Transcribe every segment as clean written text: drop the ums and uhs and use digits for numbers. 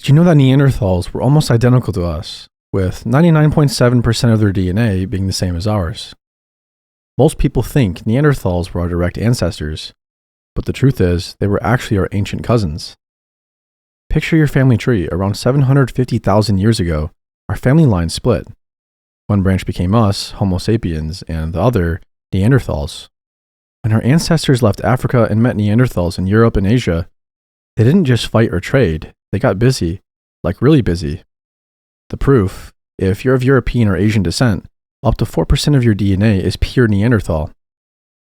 Did you know that Neanderthals were almost identical to us, with 99.7% of their DNA being the same as ours? Most people think Neanderthals were our direct ancestors, but the truth is they were actually our ancient cousins. Picture your family tree. Around 750,000 years ago, our family line split. One branch became us, Homo sapiens, and the other, Neanderthals. When our ancestors left Africa and met Neanderthals in Europe and Asia, they didn't just fight or trade, they got busy, like really busy. The proof, if you're of European or Asian descent, up to 4% of your DNA is pure Neanderthal.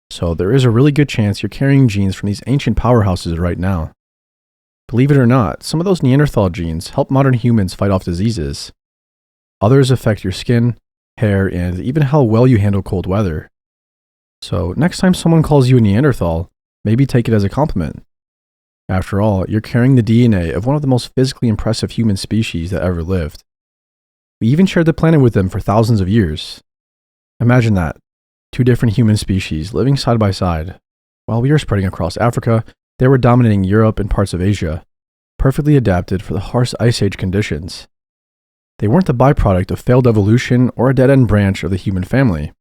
So there is a really good chance you're carrying genes from these ancient powerhouses right now. Believe it or not, some of those Neanderthal genes help modern humans fight off diseases. Others affect your skin, hair, and even how well you handle cold weather. So next time someone calls you a Neanderthal, maybe take it as a compliment. After all, you're carrying the DNA of one of the most physically impressive human species that ever lived. We even shared the planet with them for thousands of years. Imagine that, two different human species living side by side. While we were spreading across Africa, they were dominating Europe and parts of Asia, perfectly adapted for the harsh Ice Age conditions. They weren't the byproduct of failed evolution or a dead-end branch of the human family.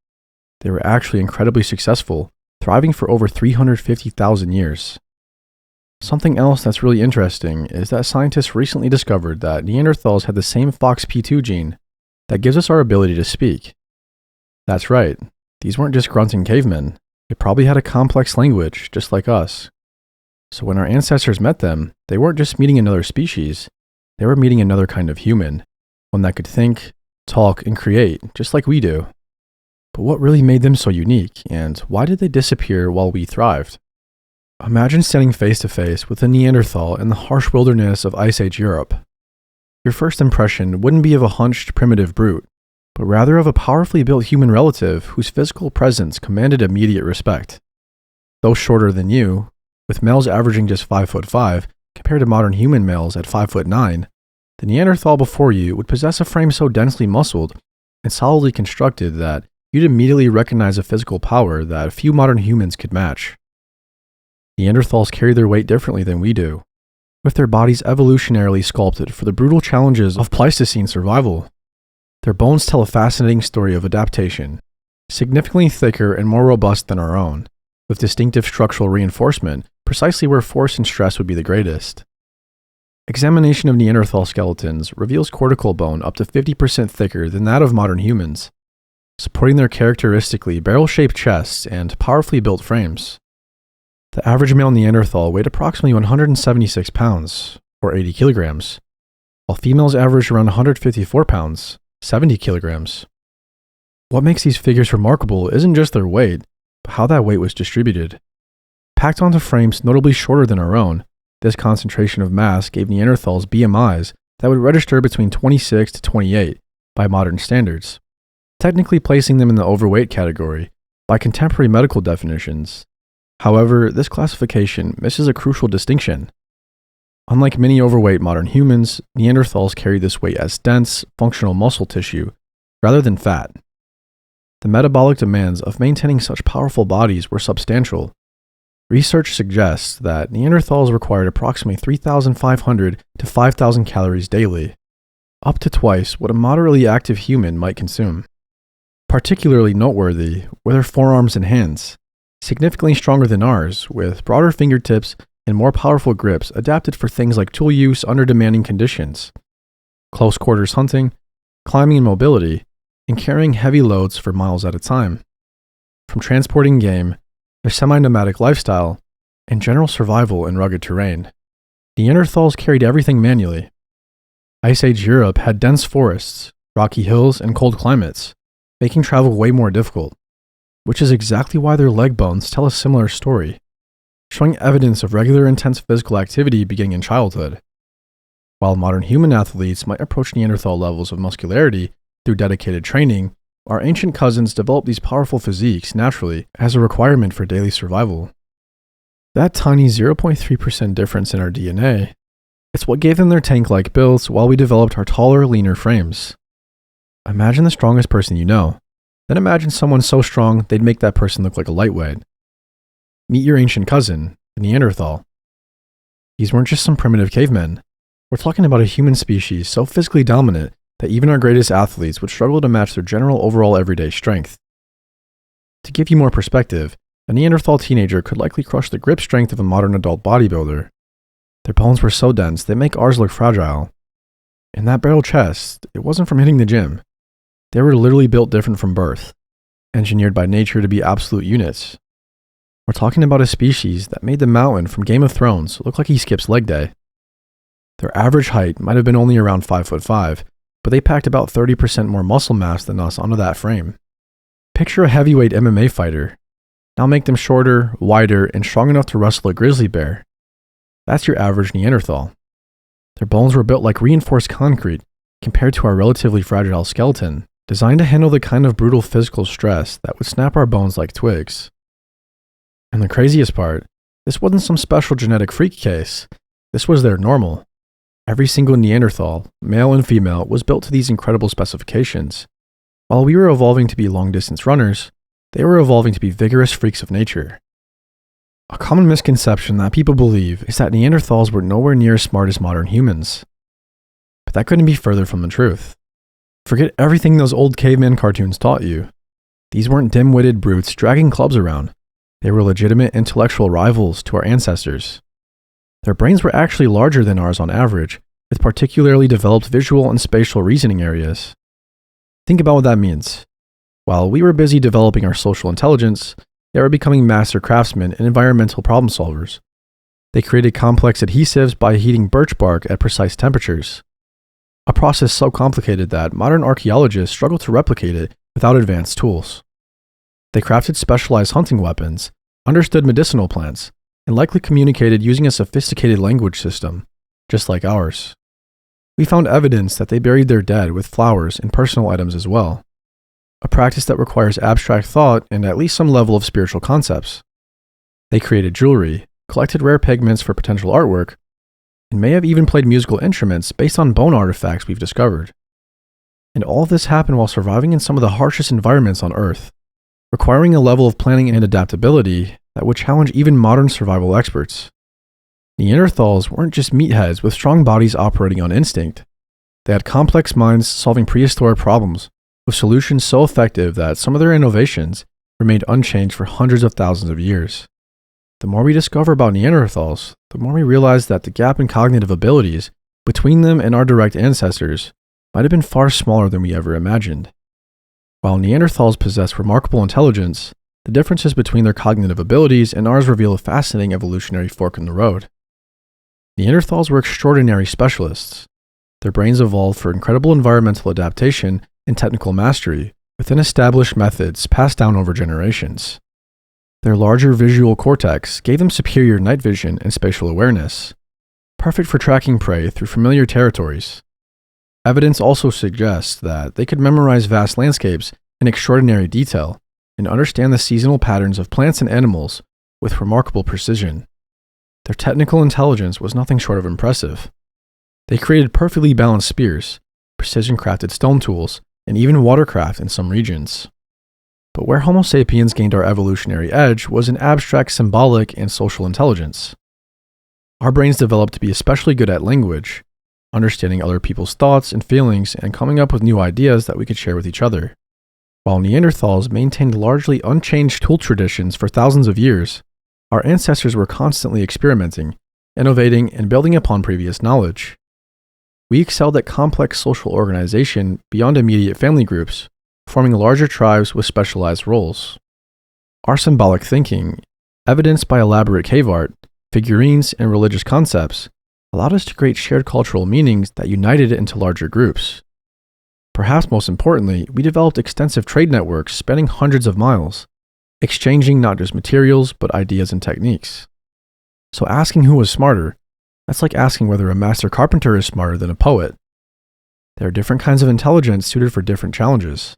They were actually incredibly successful, thriving for over 350,000 years. Something else that's really interesting is that scientists recently discovered that Neanderthals had the same FOXP2 gene that gives us our ability to speak. That's right, these weren't just grunting cavemen. They probably had a complex language, just like us. So when our ancestors met them, they weren't just meeting another species, they were meeting another kind of human, one that could think, talk, and create, just like we do. But what really made them so unique, and why did they disappear while we thrived? Imagine standing face to face with a Neanderthal in the harsh wilderness of Ice Age Europe. Your first impression wouldn't be of a hunched, primitive brute, but rather of a powerfully built human relative whose physical presence commanded immediate respect. Though shorter than you, with males averaging just 5'5" compared to modern human males at 5'9", the Neanderthal before you would possess a frame so densely muscled and solidly constructed that you'd immediately recognize a physical power that few modern humans could match. Neanderthals carry their weight differently than we do, with their bodies evolutionarily sculpted for the brutal challenges of Pleistocene survival. Their bones tell a fascinating story of adaptation, significantly thicker and more robust than our own, with distinctive structural reinforcement precisely where force and stress would be the greatest. Examination of Neanderthal skeletons reveals cortical bone up to 50% thicker than that of modern humans, supporting their characteristically barrel-shaped chests and powerfully built frames. The average male Neanderthal weighed approximately 176 pounds, or 80 kilograms, while females averaged around 154 pounds, 70 kilograms. What makes these figures remarkable isn't just their weight, but how that weight was distributed. Packed onto frames notably shorter than our own, this concentration of mass gave Neanderthals BMIs that would register between 26 to 28 by modern standards, technically placing them in the overweight category by contemporary medical definitions. However, this classification misses a crucial distinction. Unlike many overweight modern humans, Neanderthals carried this weight as dense, functional muscle tissue, rather than fat. The metabolic demands of maintaining such powerful bodies were substantial. Research suggests that Neanderthals required approximately 3,500 to 5,000 calories daily, up to twice what a moderately active human might consume. Particularly noteworthy were their forearms and hands, significantly stronger than ours, with broader fingertips and more powerful grips adapted for things like tool use under demanding conditions, close quarters hunting, climbing and mobility, and carrying heavy loads for miles at a time. From transporting game, their semi-nomadic lifestyle, and general survival in rugged terrain, Neanderthals carried everything manually. Ice Age Europe had dense forests, rocky hills, and cold climates, making travel way more difficult, which is exactly why their leg bones tell a similar story, showing evidence of regular intense physical activity beginning in childhood. While modern human athletes might approach Neanderthal levels of muscularity through dedicated training, our ancient cousins developed these powerful physiques naturally as a requirement for daily survival. That tiny 0.3% difference in our DNA, it's what gave them their tank-like builds while we developed our taller, leaner frames. Imagine the strongest person you know. Then imagine someone so strong they'd make that person look like a lightweight. Meet your ancient cousin, the Neanderthal. These weren't just some primitive cavemen. We're talking about a human species so physically dominant that even our greatest athletes would struggle to match their general overall everyday strength. To give you more perspective, a Neanderthal teenager could likely crush the grip strength of a modern adult bodybuilder. Their bones were so dense they make ours look fragile. And that barrel chest, it wasn't from hitting the gym. They were literally built different from birth, engineered by nature to be absolute units. We're talking about a species that made the mountain from Game of Thrones look like he skips leg day. Their average height might have been only around 5'5", but they packed about 30% more muscle mass than us onto that frame. Picture a heavyweight MMA fighter. Now make them shorter, wider, and strong enough to wrestle a grizzly bear. That's your average Neanderthal. Their bones were built like reinforced concrete compared to our relatively fragile skeleton, designed to handle the kind of brutal physical stress that would snap our bones like twigs. And the craziest part, this wasn't some special genetic freak case. This was their normal. Every single Neanderthal, male and female, was built to these incredible specifications. While we were evolving to be long-distance runners, they were evolving to be vigorous freaks of nature. A common misconception that people believe is that Neanderthals were nowhere near as smart as modern humans. But that couldn't be further from the truth. Forget everything those old caveman cartoons taught you. These weren't dim-witted brutes dragging clubs around. They were legitimate intellectual rivals to our ancestors. Their brains were actually larger than ours on average, with particularly developed visual and spatial reasoning areas. Think about what that means. While we were busy developing our social intelligence, they were becoming master craftsmen and environmental problem solvers. They created complex adhesives by heating birch bark at precise temperatures, a process so complicated that modern archaeologists struggle to replicate it without advanced tools. They crafted specialized hunting weapons, understood medicinal plants, and likely communicated using a sophisticated language system, just like ours. We found evidence that they buried their dead with flowers and personal items as well, a practice that requires abstract thought and at least some level of spiritual concepts. They created jewelry, collected rare pigments for potential artwork, and may have even played musical instruments based on bone artifacts we've discovered. And all of this happened while surviving in some of the harshest environments on Earth, requiring a level of planning and adaptability that would challenge even modern survival experts. Neanderthals weren't just meatheads with strong bodies operating on instinct. They had complex minds solving prehistoric problems, with solutions so effective that some of their innovations remained unchanged for hundreds of thousands of years. The more we discover about Neanderthals, the more we realize that the gap in cognitive abilities between them and our direct ancestors might have been far smaller than we ever imagined. While Neanderthals possess remarkable intelligence, the differences between their cognitive abilities and ours reveal a fascinating evolutionary fork in the road. Neanderthals were extraordinary specialists. Their brains evolved for incredible environmental adaptation and technical mastery within established methods passed down over generations. Their larger visual cortex gave them superior night vision and spatial awareness, perfect for tracking prey through familiar territories. Evidence also suggests that they could memorize vast landscapes in extraordinary detail and understand the seasonal patterns of plants and animals with remarkable precision. Their technical intelligence was nothing short of impressive. They created perfectly balanced spears, precision-crafted stone tools, and even watercraft in some regions. But where Homo sapiens gained our evolutionary edge was in abstract symbolic and social intelligence. Our brains developed to be especially good at language, understanding other people's thoughts and feelings and coming up with new ideas that we could share with each other. While Neanderthals maintained largely unchanged tool traditions for thousands of years, our ancestors were constantly experimenting, innovating, and building upon previous knowledge. We excelled at complex social organization beyond immediate family groups, forming larger tribes with specialized roles. Our symbolic thinking, evidenced by elaborate cave art, figurines, and religious concepts, allowed us to create shared cultural meanings that united into larger groups. Perhaps most importantly, we developed extensive trade networks spanning hundreds of miles, exchanging not just materials, but ideas and techniques. So asking who was smarter, that's like asking whether a master carpenter is smarter than a poet. There are different kinds of intelligence suited for different challenges.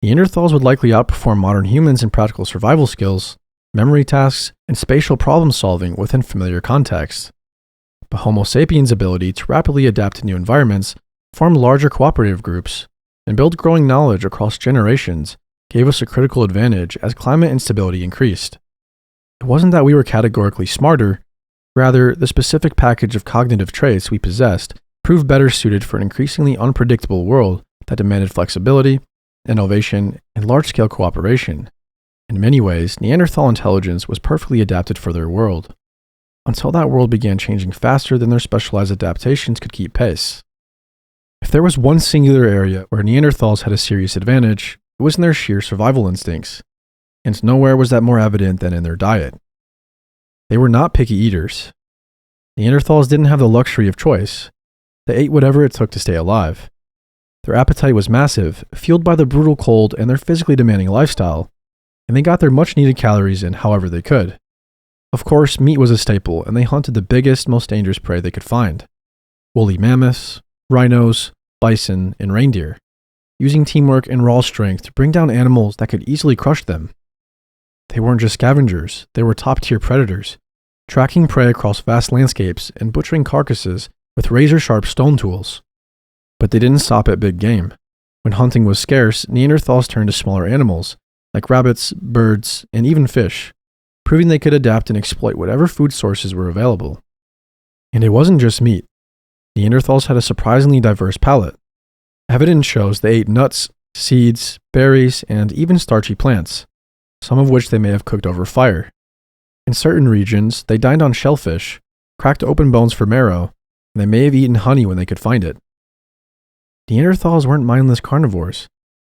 Neanderthals would likely outperform modern humans in practical survival skills, memory tasks, and spatial problem solving within familiar contexts. But Homo sapiens' ability to rapidly adapt to new environments, form larger cooperative groups, and build growing knowledge across generations gave us a critical advantage as climate instability increased. It wasn't that we were categorically smarter, Rather, the specific package of cognitive traits we possessed proved better suited for an increasingly unpredictable world that demanded flexibility, innovation, and large-scale cooperation. In many ways, Neanderthal intelligence was perfectly adapted for their world, until that world began changing faster than their specialized adaptations could keep pace. If there was one singular area where Neanderthals had a serious advantage, it was in their sheer survival instincts, and nowhere was that more evident than in their diet. They were not picky eaters. Neanderthals didn't have the luxury of choice. They ate whatever it took to stay alive. Their appetite was massive, fueled by the brutal cold and their physically demanding lifestyle, and they got their much-needed calories in however they could. Of course, meat was a staple, and they hunted the biggest, most dangerous prey they could find: woolly mammoths, rhinos, bison, and reindeer, using teamwork and raw strength to bring down animals that could easily crush them. They weren't just scavengers, they were top-tier predators, tracking prey across vast landscapes and butchering carcasses with razor-sharp stone tools. But they didn't stop at big game. When hunting was scarce, Neanderthals turned to smaller animals, like rabbits, birds, and even fish, proving they could adapt and exploit whatever food sources were available. And it wasn't just meat. Neanderthals had a surprisingly diverse palate. Evidence shows they ate nuts, seeds, berries, and even starchy plants, some of which they may have cooked over fire. In certain regions, they dined on shellfish, cracked open bones for marrow, and they may have eaten honey when they could find it. Neanderthals weren't mindless carnivores.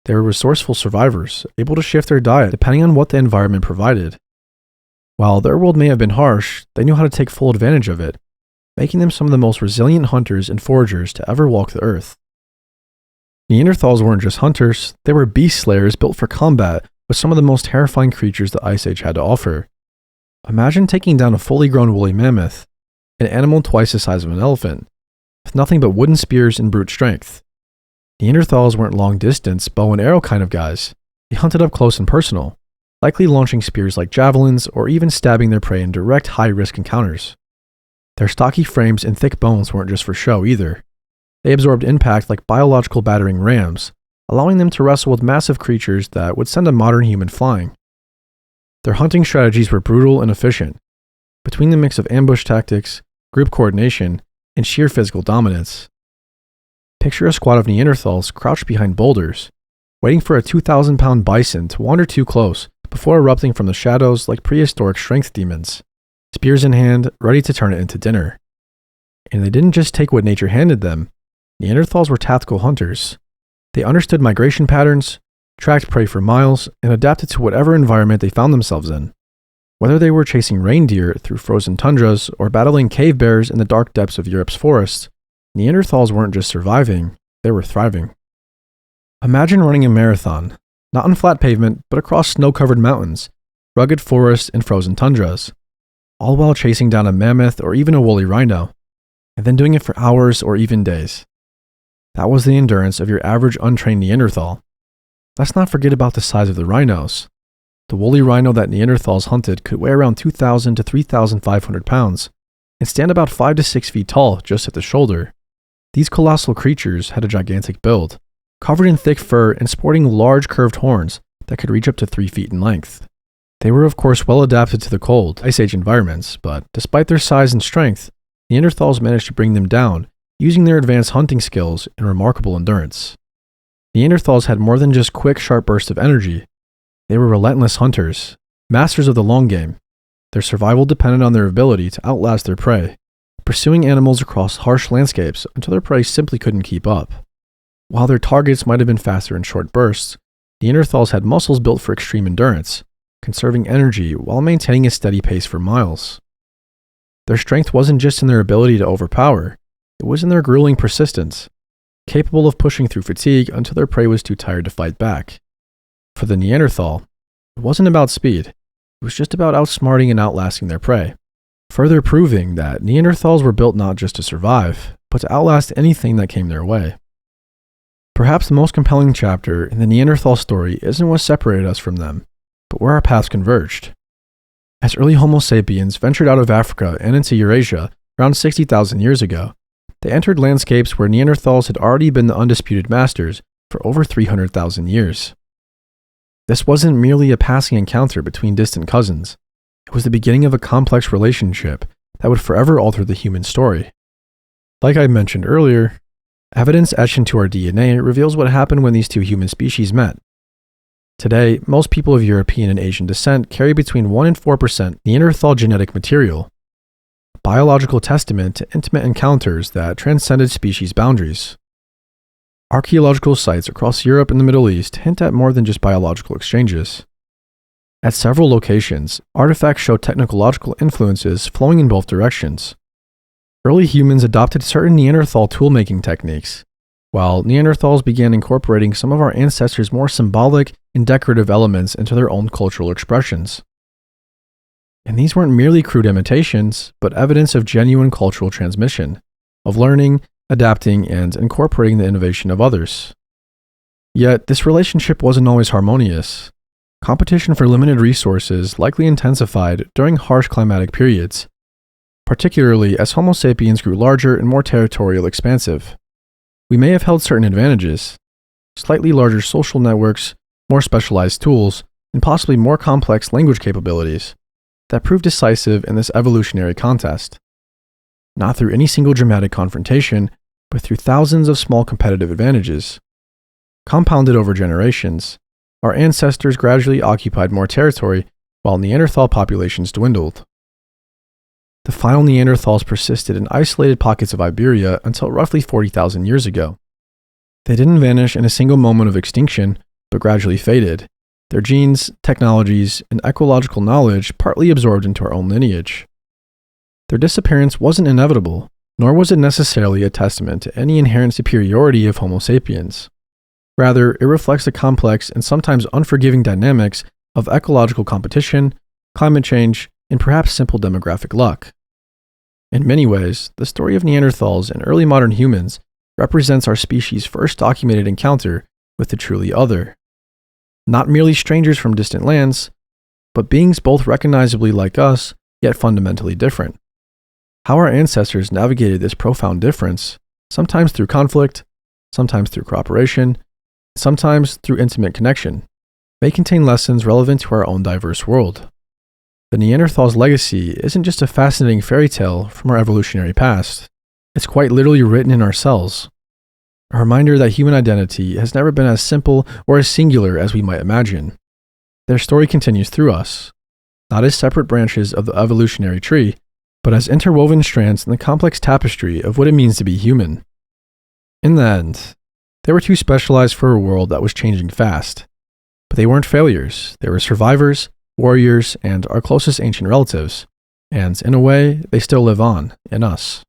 They were resourceful survivors, able to shift their diet depending on what the environment provided. While their world may have been harsh, they knew how to take full advantage of it, making them some of the most resilient hunters and foragers to ever walk the earth. Neanderthals weren't just hunters, they were beast slayers built for combat with some of the most terrifying creatures the Ice Age had to offer. Imagine taking down a fully grown woolly mammoth, an animal twice the size of an elephant, with nothing but wooden spears and brute strength. Neanderthals weren't long-distance, bow and arrow kind of guys. They hunted up close and personal, likely launching spears like javelins or even stabbing their prey in direct high-risk encounters. Their stocky frames and thick bones weren't just for show either. They absorbed impact like biological battering rams, allowing them to wrestle with massive creatures that would send a modern human flying. Their hunting strategies were brutal and efficient, between the mix of ambush tactics, group coordination, and sheer physical dominance. Picture a squad of Neanderthals crouched behind boulders, waiting for a 2,000-pound bison to wander too close before erupting from the shadows like prehistoric strength demons, spears in hand, ready to turn it into dinner. And they didn't just take what nature handed them. Neanderthals were tactical hunters. They understood migration patterns, tracked prey for miles, and adapted to whatever environment they found themselves in. Whether they were chasing reindeer through frozen tundras or battling cave bears in the dark depths of Europe's forests, Neanderthals weren't just surviving, they were thriving. Imagine running a marathon, not on flat pavement, but across snow-covered mountains, rugged forests, and frozen tundras, all while chasing down a mammoth or even a woolly rhino, and then doing it for hours or even days. That was the endurance of your average untrained Neanderthal. Let's not forget about the size of the rhinos. The woolly rhino that Neanderthals hunted could weigh around 2,000 to 3,500 pounds and stand about 5 to 6 feet tall just at the shoulder. These colossal creatures had a gigantic build, covered in thick fur and sporting large curved horns that could reach up to 3 feet in length. They were of course well adapted to the cold, Ice Age environments, but despite their size and strength, Neanderthals managed to bring them down using their advanced hunting skills and remarkable endurance. Neanderthals had more than just quick, sharp bursts of energy. They were relentless hunters, masters of the long game. Their survival depended on their ability to outlast their prey, pursuing animals across harsh landscapes until their prey simply couldn't keep up. While their targets might have been faster in short bursts, Neanderthals had muscles built for extreme endurance, conserving energy while maintaining a steady pace for miles. Their strength wasn't just in their ability to overpower, it was in their grueling persistence, capable of pushing through fatigue until their prey was too tired to fight back. For the Neanderthal, it wasn't about speed, it was just about outsmarting and outlasting their prey, further proving that Neanderthals were built not just to survive, but to outlast anything that came their way. Perhaps the most compelling chapter in the Neanderthal story isn't what separated us from them, but where our paths converged. As early Homo sapiens ventured out of Africa and into Eurasia around 60,000 years ago, they entered landscapes where Neanderthals had already been the undisputed masters for over 300,000 years. This wasn't merely a passing encounter between distant cousins. It was the beginning of a complex relationship that would forever alter the human story. Like I mentioned earlier, evidence etched into our DNA reveals what happened when these two human species met. Today, most people of European and Asian descent carry between 1 and 4% Neanderthal genetic material, a biological testament to intimate encounters that transcended species boundaries. Archaeological sites across Europe and the Middle East hint at more than just biological exchanges. At several locations, artifacts show technological influences flowing in both directions. Early humans adopted certain Neanderthal tool-making techniques, while Neanderthals began incorporating some of our ancestors' more symbolic and decorative elements into their own cultural expressions. And these weren't merely crude imitations, but evidence of genuine cultural transmission, of learning, adapting, and incorporating the innovation of others. Yet, this relationship wasn't always harmonious. Competition for limited resources likely intensified during harsh climatic periods, particularly as Homo sapiens grew larger and more territorial expansive. We may have held certain advantages, slightly larger social networks, more specialized tools, and possibly more complex language capabilities that proved decisive in this evolutionary contest. Not through any single dramatic confrontation, but through thousands of small competitive advantages. Compounded over generations, our ancestors gradually occupied more territory while Neanderthal populations dwindled. The final Neanderthals persisted in isolated pockets of Iberia until roughly 40,000 years ago. They didn't vanish in a single moment of extinction, but gradually faded, their genes, technologies, and ecological knowledge partly absorbed into our own lineage. Their disappearance wasn't inevitable, nor was it necessarily a testament to any inherent superiority of Homo sapiens. Rather, it reflects the complex and sometimes unforgiving dynamics of ecological competition, climate change, and perhaps simple demographic luck. In many ways, the story of Neanderthals and early modern humans represents our species' first documented encounter with the truly other. Not merely strangers from distant lands, but beings both recognizably like us, yet fundamentally different. How our ancestors navigated this profound difference, sometimes through conflict, sometimes through cooperation, sometimes through intimate connection, may contain lessons relevant to our own diverse world. The Neanderthals' legacy isn't just a fascinating fairy tale from our evolutionary past. It's quite literally written in our cells. A reminder that human identity has never been as simple or as singular as we might imagine. Their story continues through us, not as separate branches of the evolutionary tree, but as interwoven strands in the complex tapestry of what it means to be human. In the end, they were too specialized for a world that was changing fast. But they weren't failures. They were survivors, warriors, and our closest ancient relatives. And in a way, they still live on in us.